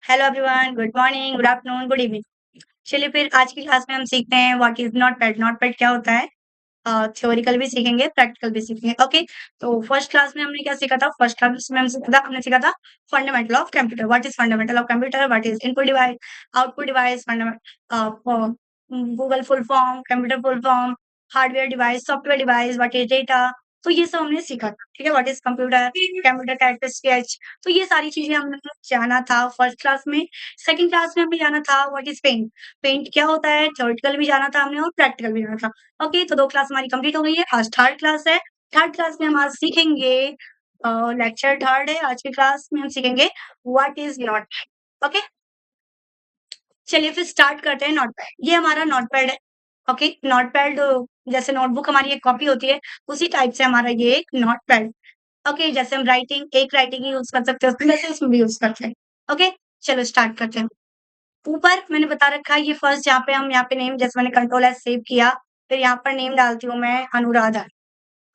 Hello everyone, good morning, good afternoon, good evening. चलिए फिर आज की क्लास में हम सीखते हैं व्हाट इज़ नोटपैड। नोटपैड क्या होता है? थ्योरेटिकल भी सीखेंगे, प्रैक्टिकल भी सीखेंगे। ओके, तो फर्स्ट क्लास में हमने क्या सीखा था? फर्स्ट क्लास में हमने सीखा था fundamental of computer. What is fundamental of computer? What is input device, output device, Google full form, computer full form, hardware device, software device, what is data. तो ये सब हमने सीखा था, ठीक है? What is computer, computer characteristics. तो ये सारी चीज़ें हमने जाना था फर्स्ट क्लास में। सेकंड क्लास में हमें जाना था व्हाट इज़ पेंट। पेंट क्या होता है? थ्योरेटिकल भी जाना था हमने और प्रैक्टिकल भी जाना था। ओके, तो 2 क्लास हमारी कंप्लीट हो गई है। आज थर्ड क्लास है। थर्ड क्लास में हम आज सीखेंगे लेक्चर थर्ड है। आज की क्लास में हम सीखेंगे व्हाट इज़ नोटपैड। ओके, चलिए फिर स्टार्ट करते हैं नोटपैड। ये हमारा नोटपैड है। ओके, नोटपैड जैसे नोटबुक हमारी एक कॉपी होती है, उसी टाइप से हमारा ये एक नोटपैड। ओके, जैसे हम राइटिंग यूज़ कर सकते हैं उसमें, वैसे इसमें भी यूज़ करते हैं। ओके, चलो स्टार्ट करते हैं। ऊपर मैंने बता रखा है ये फर्स्ट यहाँ पे नेम जैसे मैंने कंट्रोल एस सेव किया, फिर यहाँ पर नेम डालती हूँ मैं अनुराधा।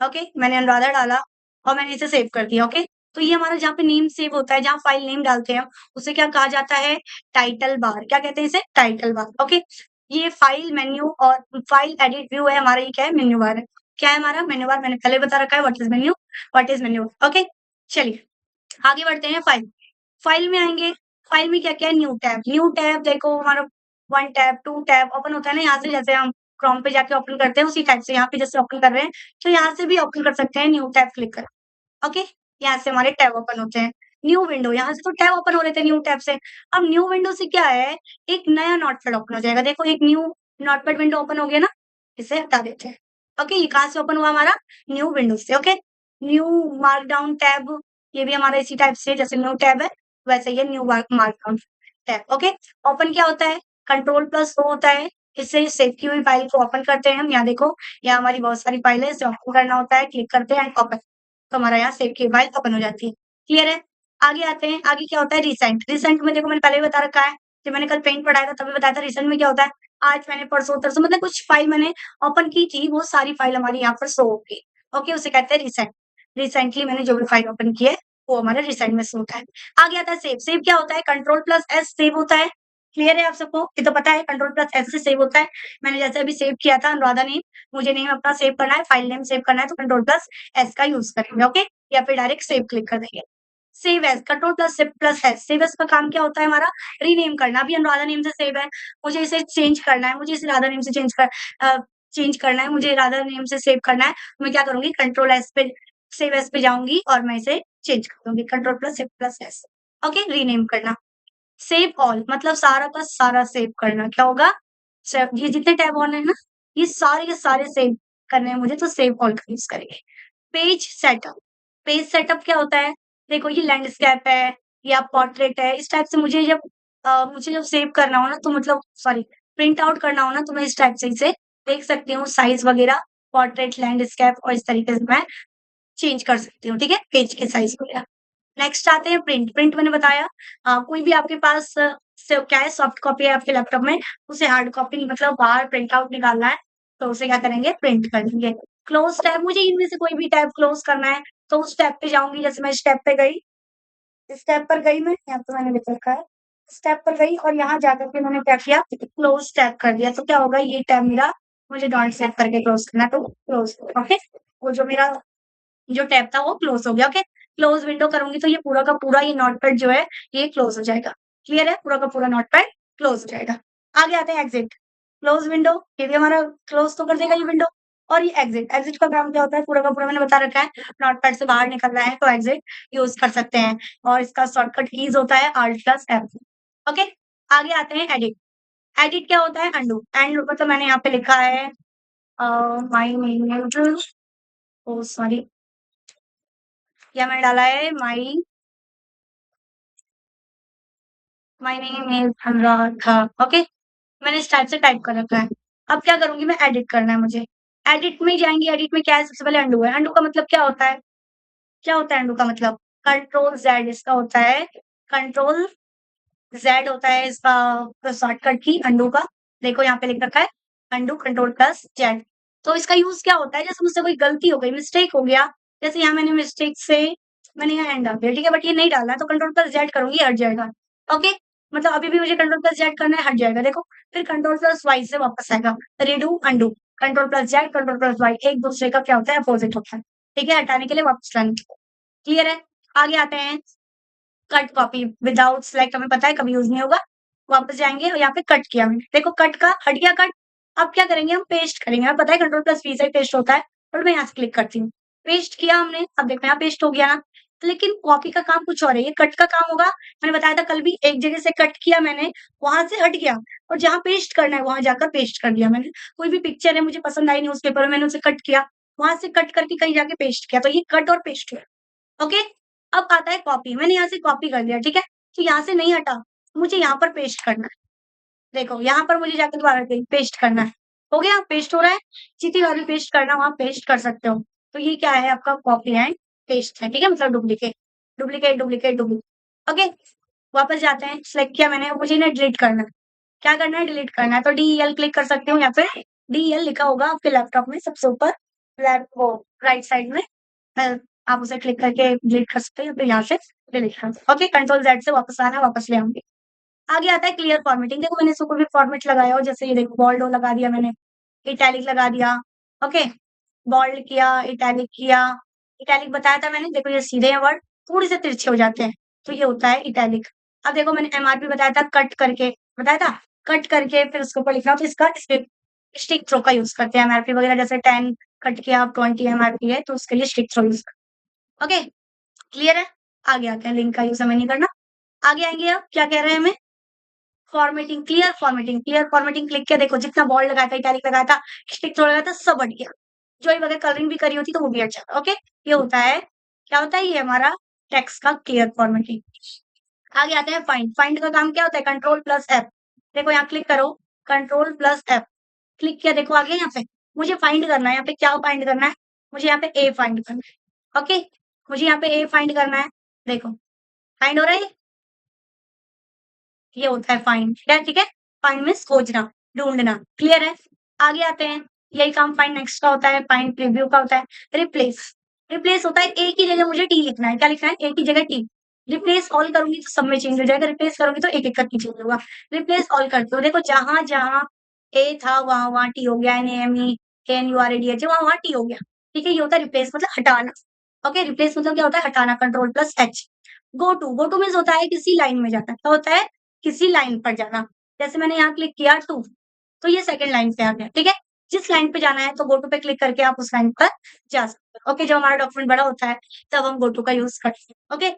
ओके, मैंने अनुराधा डाला और मैंने इसे सेव कर दिया। ओके, तो ये हमारा जहाँ पे नेम सेव होता है, जहाँ फाइल नेम डालते हैं, उसे क्या कहा जाता है? Title bar. क्या कहते हैं इसे? Title bar. ओके, ये फाइल मेन्यू और फाइल एडिट व्यू है हमारा, ये क्या है? मेन्यू बार है। क्या है हमारा? Menu bar. मैंने पहले बता रखा है what is menu, what is menu. Okay, चलिए आगे बढ़ते हैं फाइल। फाइल में आएँगे, फाइल में क्या-क्या है? न्यू टैब देखो हमारा 1 टैब, 2 टैब ओपन होता है ना यहाँ से, जैसे हम क्रोम पे जाके ओपन करते हैं उसी टाइप से यहाँ पे जैसे ओपन कर रहे हैं, तो यहाँ से भी ओपन कर सकते हैं न्यू टैब क्लिक कर। ओके, यहाँ से हमारे टैब ओपन होते हैं। न्यू विंडो, यहाँ से तो टैब ओपन हो रहे थे न्यू टैब से। अब न्यू विंडो से क्या है? एक नया नोटपैड ओपन हो जाएगा। देखो एक न्यू नोटपैड विंडो ओपन हो गया ना? इसे हटा देते हैं। ओके, ये कहाँ से ओपन हुआ हमारा? न्यू विंडो से। ओके, न्यू मार्कडाउन टैब, ये भी हमारा इसी टाइप से जैसे न्यू टैब है, वैसे ये new markdown tab. Okay, open क्या होता है? कंट्रोल प्लस ओ होता है। इससे सेव की हुई फाइल को ओपन करते हैं हम। यहाँ देखो, यहाँ हमारी बहुत सारी फाइल है, इसे ओपन करना होता है, क्लिक करते हैं एंड ओपन। तो हमारा यहाँ सेव की फाइल ओपन हो जाती है। क्लियर है? आगे आते हैं, आगे क्या होता है? रिसेंट। रिसेंट में देखो मैंने पहले भी बता रखा है, जब मैंने कल पेंट पढ़ाया था तभी बताया था। रिसेंट में क्या होता है? आज मैंने परसों-तरसों मतलब कुछ फाइल मैंने ओपन की थी, वो सारी फाइल हमारी यहाँ पर शो होगी। ओके, उसे कहते हैं रिसेंट। रिसेंटली मैंने जो भी फाइल ओपन की है, वो हमारा रिसेंट में शो होता है। आगे आता है सेव। सेव क्या होता है? कंट्रोल प्लस एस सेव होता है। क्लियर है आप सबको? ये तो पता है कंट्रोल प्लस एस से सेव होता है। मैंने जैसे अभी सेव किया था अनुराधा नेम, मुझे नेम अपना सेव करना है, फाइल नेम सेव करना है तो कंट्रोल प्लस एस का यूज़ करेंगे। ओके? या फिर डायरेक्ट सेव क्लिक कर देंगे। Save as control plus S. Save as का काम क्या होता है हमारा? रीनेम करना। अभी अनुराधा नेम से सेव है, मुझे इसे चेंज करना है, मुझे इसे राधा नेम से चेंज करना है, मुझे राधा नेम से सेव करना है। मैं क्या करूँगी? कंट्रोल एस पे सेव एज़ पे जाऊँगी और मैं इसे चेंज कर दूँगी। Control plus S. Okay? Rename करना। सेव ऑल मतलब सारा का सारा सेव करना। क्या होगा? ये जितने टैब ऑन है ना, ये सारे के सारे सेव करने हैं मुझे, तो सेव ऑल का यूज़ करेंगे। Page setup. पेज सेटअप क्या होता है? देखो ये लैंडस्केप है या पोर्ट्रेट है, इस टाइप से मुझे जब सेव करना हो ना तो मतलब सॉरी प्रिंट आउट करना हो ना तो मैं इस टाइप से इसे देख सकती हूँ साइज़ वगैरह, पोर्ट्रेट, लैंडस्केप और इस तरीके से मैं चेंज कर सकती हूँ, ठीक है? पेज के साइज़ वगैरह। नेक्स्ट आते हैं प्रिंट। प्रिंट मैंने बताया कोई भी आपके पास क्या है सॉफ्ट कॉपी है आपके लैपटॉप में, उसे हार्ड कॉपी मतलब बाहर प्रिंट आउट निकालना है, तो उसे क्या करेंगे? प्रिंट कर देंगे। क्लोज़ टैब मुझे इनमें से कोई भी टैब क्लोज़ करना है, तो उस टैब पे जाऊँगी, जैसे मैं इस टैब पे गई, इस टैब पर गई मैं, यहाँ पे मैंने लिख रखा है। इस टैब पर गई और यहाँ जाकर के मैंने क्या किया? क्लोज़ टैब कर दिया, तो क्या होगा? ये टैब मेरा मुझे डॉट सेव करके क्लोज़ करना है, तो क्लोज़ ओके? वो जो मेरा जो टैब था वो क्लोज़ हो गया, ओके? क्लोज़ विंडो करूँगी तो ये पूरा का पूरा ये नोटपैड जो है, ये क्लोज़ हो जाएगा। क्लियर है? पूरा का पूरा नोटपैड क्लोज़ हो जाएगा। आगे आते हैं एग्ज़िट। क्लोज़ विंडो, ये भी हमारा क्लोज़ तो कर देगा ये विंडो और ये एग्ज़िट। एग्ज़िट का काम क्या होता है? पूरा का पूरा मैंने बता रखा है, नोटपैड से बाहर निकलना है तो एग्ज़िट यूज़ कर सकते हैं और इसका शॉर्टकट कीज़ होता है Alt प्लस F। ओके? आगे आते हैं एडिट। एडिट क्या होता है? अनडू। एंड मतलब मैंने यहाँ पे लिखा है my name is oh sorry क्या मैंने डाला है my name is Anuradha. Okay? मैंने इस टाइप से टाइप कर रखा है। अब क्या करूँगी मैं एडिट करना है मुझे। एडिट में जाएँगी, एडिट में क्या है सबसे पहले अनडू है। अनडू का मतलब क्या होता है? क्या होता है अनडू का मतलब? कंट्रोल ज़ेड इसका होता है। कंट्रोल ज़ेड होता है इसका शॉर्टकट की अनडू का। देखो यहाँ पे लिख रखा है अनडू कंट्रोल प्लस ज़ेड। तो इसका यूज़ क्या होता है? जैसे मुझसे कोई गलती हो गई, मिस्टेक हो गया, जैसे यहाँ मैंने मिस्टेक से मैंने यहाँ एन डाल दिया, ठीक है? बट ये नहीं डालना है तो कंट्रोल प्लस ज़ेड करूँगी हट जाएगा। ओके? मतलब अभी भी मुझे कंट्रोल प्लस जेड करना है, हट जाएगा देखो। फिर कंट्रोल प्लस वाई से वापस आएगा, redo undo, control plus Z, control plus Y एक दूसरे का क्या होता है, अपोजिट होता है। ठीक है, हटाने के लिए, वापस लाने के लिए। क्लियर है? आगे आते हैं कट कॉपी विदाउट सिलेक्ट, हमें पता है कभी यूज नहीं होगा। वापस जाएंगे और यहाँ पे कट किया मैंने, देखो कट का हट गया कट। अब क्या करेंगे, हम पेस्ट करेंगे। हमें पता है कंट्रोल प्लस वी से पेस्ट होता है, और मैं यहाँ से क्लिक करती हूँ। पेस्ट किया हमने, अब देखो यहाँ पेस्ट हो गया ना। लेकिन कॉपी का काम कुछ और है, ये कट का काम होगा। मैंने बताया था कल भी, एक जगह से कट किया मैंने, वहां से हट गया, और जहाँ पेस्ट करना है वहां जाकर पेस्ट कर दिया मैंने। कोई भी पिक्चर है मुझे पसंद आई न्यूज़पेपर में, मैंने उसे कट किया, वहां से कट करके कहीं जाके पेस्ट किया, तो ये कट और पेस्ट हुआ। ओके, अब आता है कॉपी, मैंने यहाँ से कॉपी कर लिया, ठीक है। तो यहाँ से नहीं हटा, मुझे यहाँ पर पेस्ट करना है। देखो यहाँ पर मुझे जाकर दोबारा पेस्ट करना है। हो गया, पेस्ट हो रहा है। जितनी बार भी पेस्ट करना वहां पेस्ट कर सकते हो। तो ये क्या है, आपका कॉपी एंड पेस्ट है, ठीक है, मतलब duplicate duplicate duplicate duplicate. Okay, वापस जाते हैं, सिलेक्ट किया मैंने, अब मुझे इन्हें डिलीट करना है। क्या करना है, डिलीट करना है, तो DEL क्लिक कर सकते हो, या फिर DEL लिखा होगा आपके लैपटॉप में सबसे ऊपर, वो राइट साइड में। अ, आप उसे क्लिक करके डिलीट कर सकते हो, या फिर यहाँ से डिलीट कर सकते हो। ओके, कंट्रोल जेड से वापस आना है, वापस ले आऊंगी। आगे आता है क्लियर फॉर्मेटिंग, देखो मैंने इसको कोई भी फॉर्मेट लगाया हो, जैसे ये देखो बोल्ड लगा दिया मैंने, इटैलिक लगा दिया। ओके, बोल्ड किया, इटैलिक किया। इटैलिक बताया था मैंने, देखो ये सीधे हैं वर्ड, थोड़ी से तिरछे हो जाते हैं, तो ये होता है इटैलिक। अब देखो मैंने MRP बताया था, कट करके बताया था, कट करके फिर उसके ऊपर लिखना, तो इसका स्टिक थ्रो का यूज करते हैं। MRP वगैरह जैसे 10 कट किया, 20 MRP है, तो उसके लिए स्टिक थ्रो यूज करते हैं। ओके, क्लियर है? आगे आते हैं, लिंक का यूज हमें नहीं करना। आगे आएंगे, अब क्या कह रहे हैं हमें, formatting, clear formatting, clear formatting click किया, देखो जितना बोल्ड लगाया था, इटैलिक लगाया था, स्टिक थ्रो लगाया था, सब हट गया। जो अगर कलरिंग भी करी होती तो वो भी हट जाता। ओके, ये होता है, क्या होता है, ये हमारा टेक्स्ट का क्लियर फॉर्मेटिंग। आगे आते हैं फाइंड, फाइंड का काम क्या होता है, कंट्रोल प्लस एफ। देखो यहाँ क्लिक करो, कंट्रोल प्लस एफ, क्लिक किया, देखो आ गया यहाँ पे। मुझे फाइंड करना है, यहाँ पे क्या फाइंड करना है, मुझे यहाँ पे ए फाइंड करना है। ओके, मुझे यहाँ पे ए फाइंड करना है, देखो फाइंड हो रहा है, ये होता है फाइंड, क्या, ठीक है। फाइंड मीन्स खोजना, ढूंढना, क्लियर है। आगे आते हैं, यही काम फाइंड नेक्स्ट का होता है, फाइंड प्रीव्यू का होता है। रिप्लेस, रिप्लेस होता है ए की जगह मुझे टी लिखना है, क्या लिखना है, ए की जगह टी। रिप्लेस ऑल करूंगी तो सब में चेंज हो जाएगा, रिप्लेस करूंगी तो एक एक करके चेंज होगा। रिप्लेस ऑल करते हो, देखो जहां जहां ए था वहां वहां टी हो गया, NAME KNURADH वहां वहां टी हो गया। ठीक है, ये होता है रिप्लेस, मतलब हटाना। ओके, रिप्लेस मतलब क्या होता है, हटाना, control plus H. Go two means होता है किसी लाइन में जाना, क्या होता है, किसी लाइन पर जाना। जैसे मैंने यहाँ क्लिक किया टू, तो ये सेकंड लाइन पे आ गया, ठीक है। जिस लाइन पे जाना है तो गो टू पे क्लिक करके आप उस लाइन पर जा सकते हो। ओके, जब हमारा डॉक्यूमेंट बड़ा होता है तब हम गो टू का यूज करते हैं। ओके,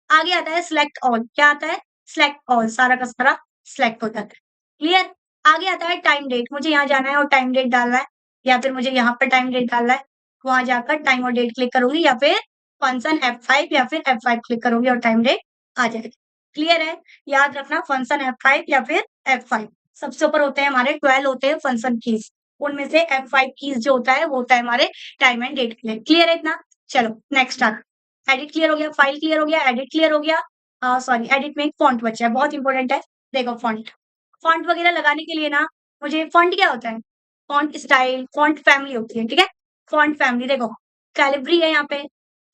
आगे आता है सिलेक्ट ऑल, क्या आता है, सिलेक्ट ऑल, सारा का सारा सिलेक्ट हो जाता है। क्लियर। आगे आता है टाइम डेट, मुझे यहाँ जाना है और टाइम डेट डालना है, या फिर मुझे यहाँ पर टाइम डेट डालना है, वहां जाकर टाइम और डेट क्लिक करूंगी, या फिर फंक्शन F5 या फिर F5 क्लिक करूंगी और टाइम डेट आ जाएगी। क्लियर है? याद रखना, फंक्शन F5 या फिर F5, सबसे ऊपर होते हैं हमारे 12 होते हैं फंक्शन कीज, उनमें से F5 कीज जो होता है वो होता है हमारे टाइम एंड डेट के लिए। क्लियर है इतना? चलो नेक्स्ट आता, एडिट क्लियर हो गया, फाइल क्लियर हो गया, एडिट क्लियर हो गया। सॉरी, एडिट में एक फॉन्ट बचा है, बहुत इंपॉर्टेंट है। देखो फॉन्ट, फॉन्ट वगैरह लगाने के लिए ना, मुझे फॉन्ट क्या होता है, फॉन्ट स्टाइल, फॉन्ट फैमिली होती है, ठीक है। फॉन्ट फैमिली देखो, कैलिब्री है यहाँ पे,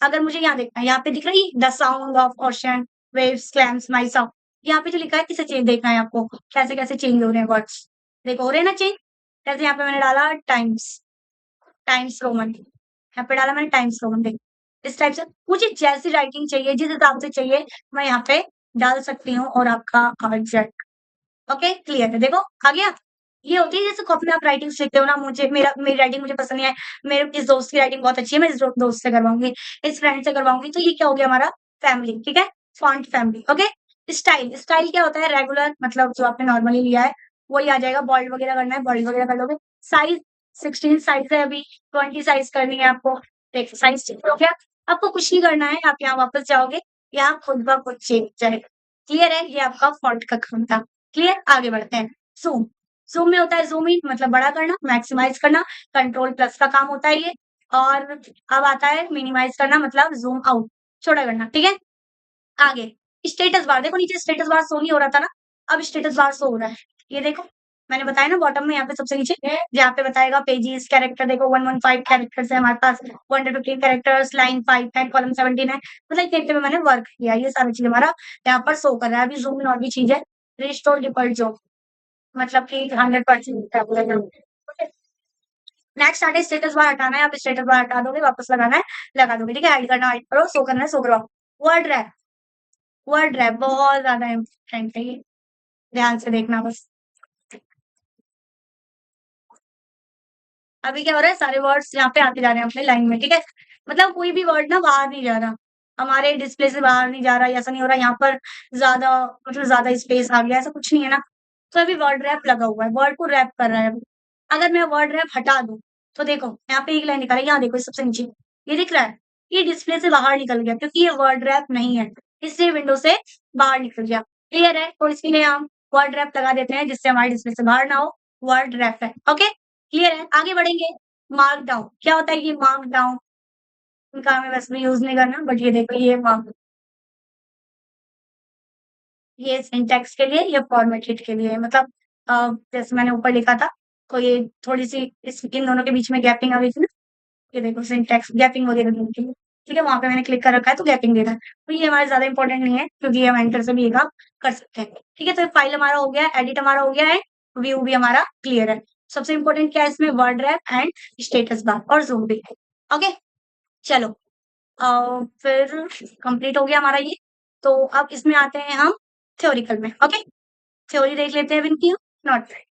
अगर मुझे यहाँ देखना है, यहाँ पे दिख रही है the sound of ocean waves clams my sound, यहाँ पे जो लिखा है किसे चेंज देखना है आपको, कैसे कैसे चेंज हो रहे हैं वर्ड्स, देखो हो रहे हैं ना चेंज। जैसे यहाँ पे मैंने डाला टाइम्स, टाइम्स रोमन, यहाँ पे डाला मैंने टाइम्स रोमन, देखो इस टाइप से मुझे जैसी राइटिंग चाहिए, जिस हिसाब से चाहिए, मैं यहाँ पे डाल सकती हूँ और आपका आ जाएगा। ओके, क्लियर है, देखो आ गया। ये होती है जैसे कॉपी में आप राइटिंग लिखते हो ना, मुझे मेरी राइटिंग मुझे पसंद नहीं है, मेरे इस दोस्त की राइटिंग बहुत अच्छी है, मैं इस दोस्त से करवाऊंगी, इस फ्रेंड से करवाऊंगी, तो ये क्या हो गया हमारा फैमिली, ठीक है, font family. Okay, style, style क्या होता है, रेगुलर, मतलब जो आपने नॉर्मली लिया है वही आ जाएगा, बोल्ड वगैरह करना है बोल्ड वगैरह कर लोगे। साइज 16 साइज है, अभी 20 साइज करनी है आपको, देखो साइज चेंज हो गया। आपको कुछ नहीं करना है, आप यहाँ वापस जाओगे, यहाँ खुद ब खुद चेंज हो जाएगा। क्लियर है? ये आपका फॉन्ट का काम था। क्लियर, आगे बढ़ते हैं। ज़ूम, ज़ूम में होता है ज़ूम इन, मतलब बड़ा करना, मैक्सिमाइज़ करना, कंट्रोल प्लस का काम होता है ये। और अब आता है मिनिमाइज़ करना, मतलब ज़ूम आउट, छोटा करना, ठीक है? आगे स्टेटस बार, देखो नीचे स्टेटस बार शो नहीं हो रहा था ना, अब स्टेटस बार शो हो रहा है। ये देखो, मैंने बताया ना बॉटम में, यहाँ पे सबसे नीचे जहाँ पे बताएगा पेजेस, कैरेक्टर देखो 115 कैरेक्टर्स है हमारे पास, 115 कैरेक्टर्स, लाइन 5 है, कॉलम 17 है, मतलब इतने में मैंने वर्क किया, ये सारी चीज़ हमारा यहाँ पर शो कर रहा है। अभी ज़ूम इन और भी चीज़ है, रिस्टोर डिफ़ॉल्ट ज़ोन मतलब कि 100% नेक्स्ट आते स्टेटस बार हटाना है, आप स्टेटस बार हटा दोगे, वापस लगाना है, लगा दोगे, ठीक है? हाइड करना हाइड करो, शो करना है, शो करवाओ। वर्ड रैप बहुत ज़्यादा इम्पोर्टेंट है ये, ध्यान से देखना बस। अभी क्या हो रहा है, सारे वर्ड्स यहाँ पे आते जा रहे हैं अपने लाइन में, ठीक है? मतलब कोई भी वर्ड ना बाहर नहीं जा रहा, हमारे डिस्प्ले से बाहर नहीं जा रहा, ऐसा नहीं हो रहा यहाँ पर ज़्यादा मतलब ज़्यादा स्पेस आ गया, ऐसा कुछ नहीं है ना। तो अभी वर्ड रैप लगा हुआ है, वर्ड को रैप कर रहा है अभी। अगर मैं वर्ड रैप हटा दूँ, तो देखो यहाँ पे एक लाइन निकाला, यहाँ देखो सबसे नीचे, ये दिख रहा है? ये डिस्प्ले से बाहर निकल गया क्योंकि ये वर्ड रैप नहीं है, इसलिए विंडो से बाहर निकल गया। क्लियर है? तो इसके लिए हम वर्ड रैप लगा देते हैं जिससे हमारे डिस्प्ले से बाहर ना हो, वर्ड रैप है, ओके? क्लियर है? आगे बढ़ेंगे, मार्क डाउन, क्या होता है ये मार्क डाउन? इनका हमें वैसे भी यूज़ नहीं करना, बट ये देखो ये मार्क, ये सिंटैक्स के लिए, ये फॉर्मेटेड के लिए मतलब जैसे मैंने ऊपर लिखा था, तो ये थोड़ी-सी इस इन दोनों के बीच में गैपिंग आ गई थी ना, ये देखो सिंटैक्स गैपिंग वगैरह देने के लिए, ठीक है? वहाँ पे मैंने क्लिक कर रखा है तो गैपिंग दे रहा है। तो ये हमारे ज़्यादा इम्पोर्टेंट नहीं है क्योंकि हम एंटर से भी ये काम कर सकते हैं, ठीक है? तो फाइल हमारा हो गया, एडिट हमारा हो गया है, व्यू भी हमारा क्लियर है। सबसे इम्पोर्टेंट क्या है इसमें word rap and status bar और ज़ूम भी है, ओके? चलो फिर कंप्लीट हो गया हमारा ये, तो अब इसमें आते हैं हम थ्योरिकल में, ओके? थ्योरी देख लेते हैं इनकी, notepad.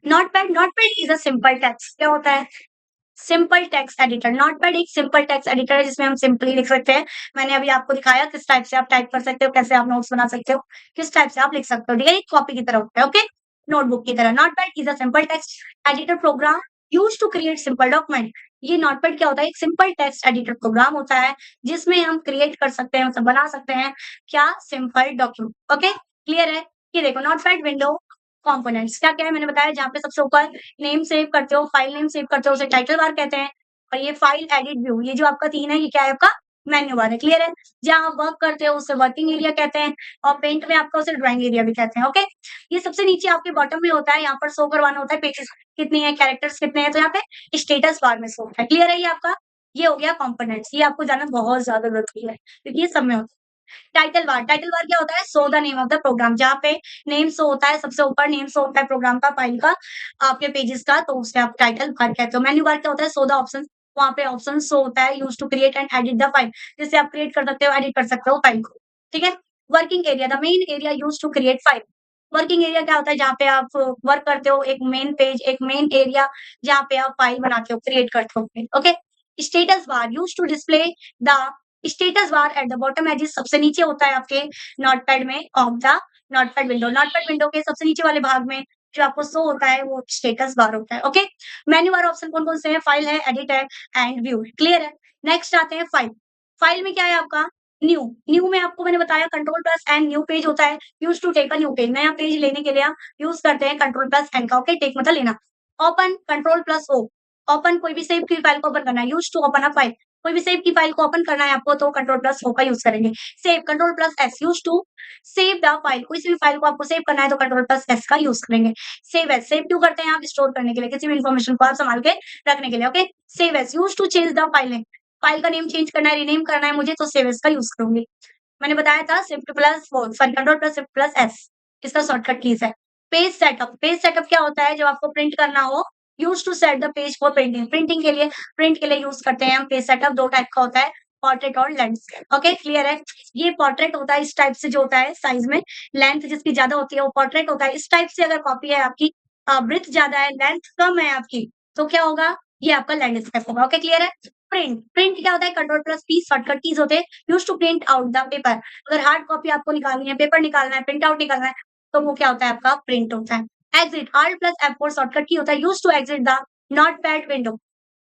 Notepad is a simple text क्या होता है? सिंपल टेक्स्ट एडिटर, नोटपैड एक सिंपल टेक्स्ट एडिटर है जिसमें हम सिंपली लिख सकते हैं। मैंने अभी आपको दिखाया किस टाइप से आप टाइप कर सकते हो, कैसे आप नोट्स बना सकते हो, किस टाइप से आप लिख सकते हो, ठीक है? एक कॉपी की तरह होता है, ओके? नोटबुक की तरह। Notepad is a simple text editor program used to create simple document. ये नोटपैड क्या होता है? एक सिंपल टेक्स्ट एडिटर प्रोग्राम होता है, जिसमें हम क्रिएट कर सकते हैं मतलब बना सकते हैं क्या? Simple document, okay? क्लियर है? ये देखो नोटपैड विंडो कंपोनेंट्स क्या-क्या है मैंने बताया जहाँ पे सबसे ऊपर नेम सेव करते हो, फाइल नेम सेव करते हो उसे टाइटल बार कहते हैं और ये फाइल एडिट व्यू ये जो आपका 3 है ये क्या है आपका मेन्यू बार है, क्लियर है? जहाँ आप वर्क करते हो उसे वर्किंग एरिया कहते हैं और पेंट में आपका उसे ड्राइंग एरिया भी कहते हैं, ओके? ये सबसे नीचे आपके बॉटम में होता है, यहाँ पर शो करवाना होता है पेजेस कितनी है, कैरेक्टर्स कितने हैं, तो यहाँ पे स्टेटस बार में शो होता है, क्लियर है ये आपका? ये हो गया कंपोनेंट्स, ये आपको जानना बहुत ज़्यादा ज़रूरी है क्योंकि ये सब में होता है। टाइटल बार क्या होता है? Show the name of the program जहाँ पे नेम शो होता है, सबसे ऊपर नेम शो होता है प्रोग्राम का, फाइल का, आपके पेजेस का, तो उसे आप टाइटल बार कहते हो। मेन्यू बार क्या होता है? शो द ऑप्शंस वहाँ पे ऑप्शन शो होता है, used to create and edit the file जिससे आप क्रिएट कर सकते हो, एडिट कर सकते हो फाइल को, ठीक है? Working area the main area used to create file. Working area क्या होता है? जहाँ पे आप वर्क करते हो, एक मेन पेज, एक मेन एरिया जहाँ पे आप फाइल बनाते हो, क्रिएट करते हो, okay? Status bar used to display the status bar at the bottom edges सबसे नीचे होता है आपके नोटपैड में ऑफ द नोटपैड विंडो के सबसे नीचे वाले भाग में जो आपको शो होता है वो स्टेटस बार होता है, ओके? मेन्यू बार ऑप्शन कौन-कौन से हैं? फाइल है, एडिट है एंड व्यू है, क्लियर है? नेक्स्ट आते हैं फाइल। फाइल में क्या है आपका? न्यू, न्यू में आपको मैंने बताया control plus N new page होता है, used to take a new page नया पेज लेने के लिए आप यूज़ करते हैं कंट्रोल प्लस एन का, ओके? टेक मतलब लेना। Open control plus O, open कोई भी सेव की फाइल को ओपन करना है, used to open a file कोई भी सेव की फाइल को ओपन करना है आपको तो कंट्रोल प्लस ओ का यूज़ करेंगे। Save control plus S used to save the file कोई सी भी फाइल को आपको सेव करना है तो कंट्रोल प्लस एस का यूज़ करेंगे। सेव एज़ सेव क्यों करते हैं आप? स्टोर करने के लिए, किसी भी इन्फॉर्मेशन को आप सँभाल के रखने के लिए, okay? Save as used to change the file name file का नेम चेंज करना है, रीनेम करना है मुझे तो सेव एज़ का यूज़ करूँगी। मैंने बताया था शिफ्ट प्लस वो sorry control plus shift plus S इसका शॉर्टकट कीज़ है। पेज सेटअप क्या होता है? जब आपको प्रिंट करना हो used to set the page for printing print के लिए यूज़ करते हैं हम पेज सेटअप 2 टाइप का होता है, पोर्ट्रेट और लैंडस्केप, ओके? क्लियर है? ये पोर्ट्रेट होता है इस टाइप से जो होता है साइज़ में, लेंथ जिसकी ज़्यादा होती है वो पोर्ट्रेट होता है। इस टाइप से अगर कॉपी है आपकी ब्रेड्थ ज़्यादा है, लेंथ कम है आपकी, तो क्या होगा? ये आपका लैंडस्केप होगा, ओके? क्लियर है? प्रिंट क्या होता है? Control plus P shortcut keys होते हैं used to print out the paper अगर हार्ड कॉपी आपको निकालनी है, पेपर निकालना है, प्रिंट आउट निकालना है, तो वो क्या होता है आपका प्रिंट होता है। Exit Alt plus F4 shortcut key होता है used to exit the notepad window.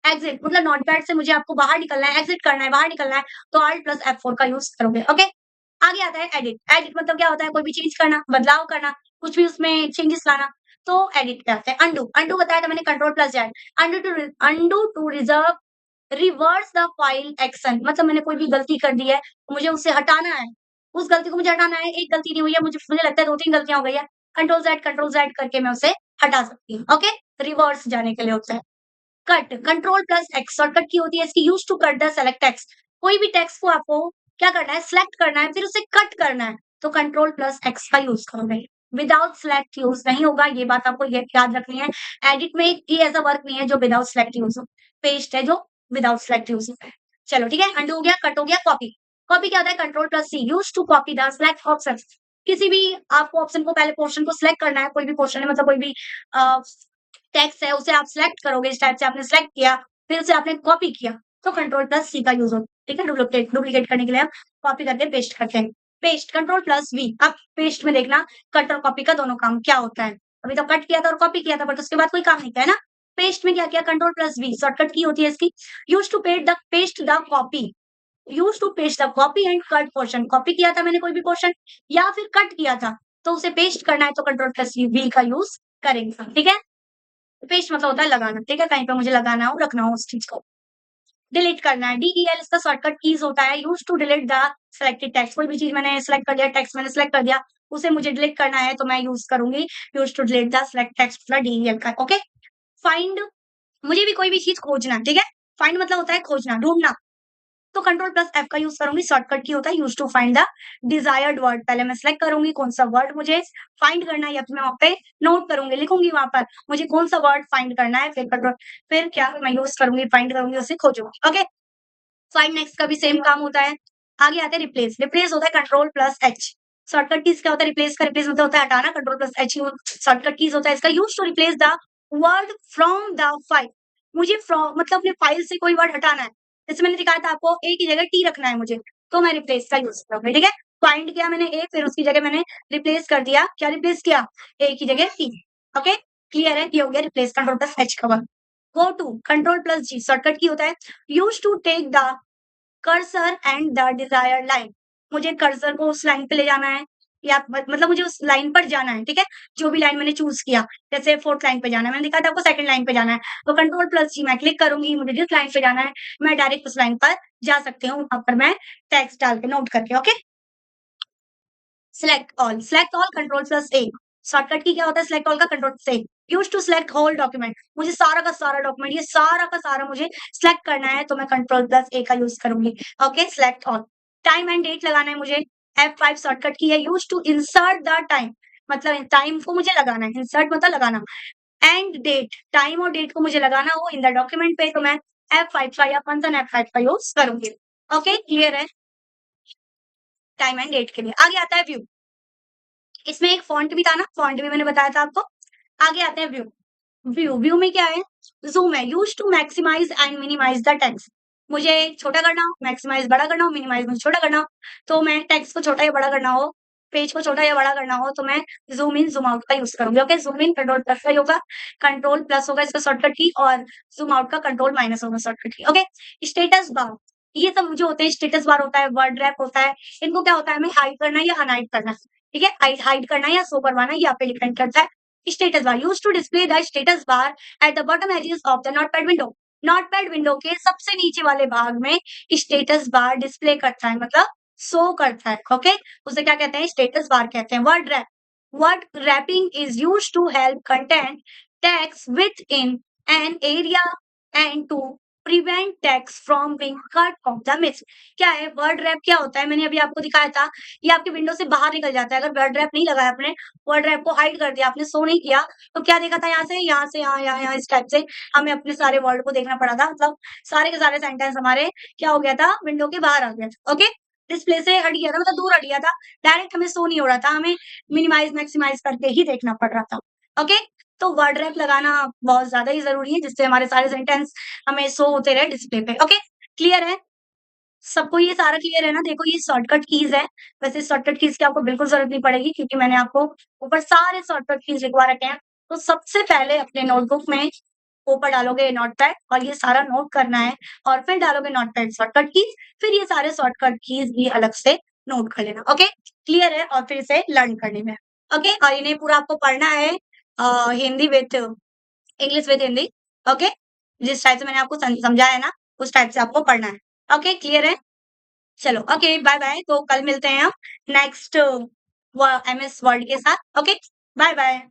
Exit मतलब नोटपैड से मुझे आपको बाहर निकलना है, एग्जिट करना है, बाहर निकलना है, तो Alt प्लस F4 का यूज़ करोगे, ओके? आगे आता है एडिट। एडिट मतलब क्या होता है? कोई भी चीज़ करना, बदलाव करना, कुछ भी उसमें चेंजेस लाना, तो एडिट पे आता है। अनडू अनडू बताया था मैंने control plus Z. Undo to reverse the file action मतलब मैंने कोई भी गलती कर दी है, मुझे उसे हटाना है। उस गलती को मुझे हटाना है, एक गलती नहीं हुई है, मुझे लगता है 2-3 गलतियाँ हो गई है। कंट्रोल ज़ेड करके मैं उसे हटा सकती हूँ, ओके? रिवर्स जाने के लिए होता है। Cut control plus X shortcut key होती है इसकी used to cut the select text कोई भी टेक्स्ट को आपको क्या करना है? सिलेक्ट करना है, फिर उसे कट करना है। तो कंट्रोल प्लस एक्स का यूज करोगे। विदाउट सेलेक्ट यूज नहीं होगा, ये बात आपको याद रखनी है। एडिट में ही ऐसा वर्क नहीं है जो विदाउट सेलेक्ट यूज हो, पेस्ट है जो विदाउट सेलेक्ट यूज होता है। चलो ठीक है, अंडू हो गया, कट हो गया, कॉपी। कॉपी क्या होता है? Control plus C use to copy the select option. किसी भी आपको ऑप्शन को, पहले पोर्शन को सिलेक्ट करना है, कोई भी पोर्शन है, मतलब कोई भी टेक्स्ट है, उसे आप सिलेक्ट करोगे, इस टाइप से आपने सिलेक्ट किया, फिर उसे आपने कॉपी किया, तो कंट्रोल प्लस सी का यूज होता है। ठीक है, डुप्लीकेट डुप्लीकेट करने के लिए आप कॉपी करके पेस्ट करते हैं। Paste control plus V. अब पेस्ट में देखना कट और कॉपी का दोनों काम क्या होता है। अभी तो कट किया था और कॉपी किया था, बट उसके बाद कोई काम नहीं किया है ना। पेस्ट में क्या किया? Control plus we shortcut key होती है इसकी। Use to paste the copy, use to paste the copy and cut portion. Copy किया था मैंने कोई भी पोर्शन या फिर कट किया था, तो उसे पेस्ट करना है तो कंट्रोल प्लस वी का यूज करेंगे। ठीक है, पेस्ट मतलब होता है लगाना। ठीक है, कहीं पे मुझे लगाना हो, रखना हो उस चीज को। डिलीट करना है, डीईएल इसका शॉर्टकट कीज होता है। Use to delete the selected text. कोई भी चीज मैंने सिलेक्ट कर लिया, टेक्स्ट मैंने सिलेक्ट कर दिया, उसे मुझे डिलीट करना है तो मैं यूज करूंगी use to delete the select text मतलब डीईएल का। ओके, फाइंड, मुझे भी कोई भी चीज खोजना। ठीक है, फाइंड मतलब होता है खोजना, ढूंढना, तो कंट्रोल प्लस एफ का यूज करूंगी। शॉर्टकट की होता है use to find the desired word. पहले मैं सिलेक्ट करूंगी कौन सा वर्ड मुझे फाइंड करना है, या फिर मैं वहां पे नोट करूंगी, लिखूंगी वहां पर मुझे कौन सा वर्ड फाइंड करना है, फिर कंट्रोल, फिर क्या मैं यूज करूंगी, फाइंड करूंगी, उसे खोजूंगी। ओके, फाइंड नेक्स्ट का भी सेम काम होता है। आगे आते हैं रिप्लेस। रिप्लेस होता है control plus H. Shortcut keys क्या होता है? रिप्लेस का, रिप्लेस मतलब होता है हटाना, control plus H shortcut keys होता है इसका। Use to replace the word from the file. मुझे फ्रॉम मतलब अपने फाइल से कोई वर्ड हटाना है, जैसे मैंने दिखाया था आपको, ए की जगह टी रखना है मुझे, तो मैं रिप्लेस का यूज करूंगी। ठीक है, फाइंड किया मैंने ए, फिर उसकी जगह मैंने रिप्लेस कर दिया, क्या रिप्लेस किया? ए की जगह टी। ओके, क्लियर है, ये हो गया रिप्लेस कंट्रोल प्लस एच का work. Go to control plus G shortcut key होता है। Use to take the cursor end the desired line. मुझे कर्सर को उस लाइन पे ले जाना है, या मतलब मुझे उस लाइन पर जाना है। ठीक है, जो भी लाइन मैंने चूज किया, जैसे फोर्थ लाइन पे जाना है, मैंने दिखा था आपको सेकंड लाइन पे जाना है, तो कंट्रोल प्लस जी मैं क्लिक करूंगी, मुझे जिस लाइन पे जाना है मैं डायरेक्ट उस लाइन पर जा सकती हूँ, वहां पर मैं टेक्स्ट डाल के नोट करके। Okay, select all control plus A. Shortcut की क्या होता है सिलेक्ट ऑल का? Control plus A. Use to select whole document. मुझे सारा का सारा डॉक्यूमेंट, ये सारा का सारा मुझे सिलेक्ट करना है, तो मैं कंट्रोल प्लस ए का यूज करूंगी। Okay, select all. Time and date लगाना है मुझे, F5 शॉर्टकट की है। Use to insert the time, मतलब टाइम को मुझे लगाना है, इंसर्ट मतलब लगाना। एंड डेट, टाइम और डेट को मुझे लगाना हो इन द डॉक्यूमेंट पे, तो मैं F5 का या फंक्शन F5 का यूज करूंगी। ओके, क्लियर है टाइम एंड डेट के लिए। आगे आता है व्यू। इसमें एक फॉन्ट भी था ना, फॉन्ट भी मैंने बताया था आपको। आगे आते हैं व्यू। व्यू में क्या है? ज़ूम है। Used to maximise and minimise the text. मुझे छोटा करना हो, मैक्सिमाइज़ बड़ा करना हो, मिनिमाइज़ मुझे छोटा करना हो, तो मैं टेक्स्ट को छोटा या बड़ा करना हो, पेज को छोटा या बड़ा करना हो, तो मैं ज़ूम इन, ज़ूम आउट का यूज़ करूँगी। Okay, zoom in control plus का ही होगा, कंट्रोल प्लस होगा इसका शॉर्टकट की, और ज़ूम आउट का कंट्रोल माइनस होगा शॉर्टकट की। ओके, स्टेटस बार, ये सब जो होते हैं, स्टेटस बार होता है, वर्ड रैप होता है, इनको क्या होता है, हमें हाइड करना है या अनहाइड करना है। ठीक है, हाइड करना है या शो करवाना है, ये आप पे डिपेंड करता है। Status bar used to display the status bar at the bottom edges of the notepad window. Notepad window के सबसे नीचे वाले भाग में स्टेटस बार डिस्प्ले करता है, मतलब शो करता है। ओके, उसे क्या कहते हैं? स्टेटस बार कहते हैं। Word wrap, word wrapping is used to help content text within an area and to prevent text from being cut off the miss. क्या है वर्ड रैप? क्या होता है, मैंने अभी आपको दिखाया था, ये आपके विंडो से बाहर निकल जाता है। अगर वर्ड रैप नहीं लगाया आपने, वर्ड रैप को हाइड कर दिया आपने, शो नहीं किया, तो क्या देखा था? यहाँ से यहाँ से यहाँ यहाँ यहाँ इस टाइप से हमें अपने सारे वर्ड को देखना पड़ा था, मतलब सारे के सारे सेंटेंस हमारे क्या हो गया था, विंडो के बाहर आ गया था। ओके, डिस्प्ले से हट गया था, मतलब दूर हट गया था, डायरेक्ट हमें शो नहीं हो रहा था, हमें मिनिमाइज मैक्सिमाइज करके ही देखना पड़ रहा था। ओके, तो वर्ड रैप लगाना बहुत ज्यादा ही जरूरी है, जिससे हमारे सारे सेंटेंस हमें शो होते रहे डिस्प्ले पे। ओके, क्लियर है सबको? ये सारा क्लियर है ना? देखो ये शॉर्टकट कीज है, वैसे शॉर्टकट कीज की आपको बिल्कुल जरूरत नहीं पड़ेगी, क्योंकि मैंने आपको ऊपर सारे शॉर्टकट कीज लिखवा रखे हैं। तो सबसे पहले अपने नोटबुक में ऊपर डालोगे नोटपैड, और ये सारा नोट करना है, और फिर डालोगे नोटपैड शॉर्टकट कीज, फिर ये सारे शॉर्टकट कीज भी अलग से नोट कर लेना। ओके, क्लियर है? और फिर इसे लर्न करने में। ओके, और इन्हें पूरा आपको पढ़ना है Hindi with English with Hindi. Okay, जिस टाइप से मैंने आपको समझाया है ना, उस टाइप से आपको पढ़ना है। ओके, क्लियर है? चलो, ओके, बाय बाय। तो कल मिलते हैं हम नेक्स्ट एमएस वर्ड के साथ। Okay, bye bye.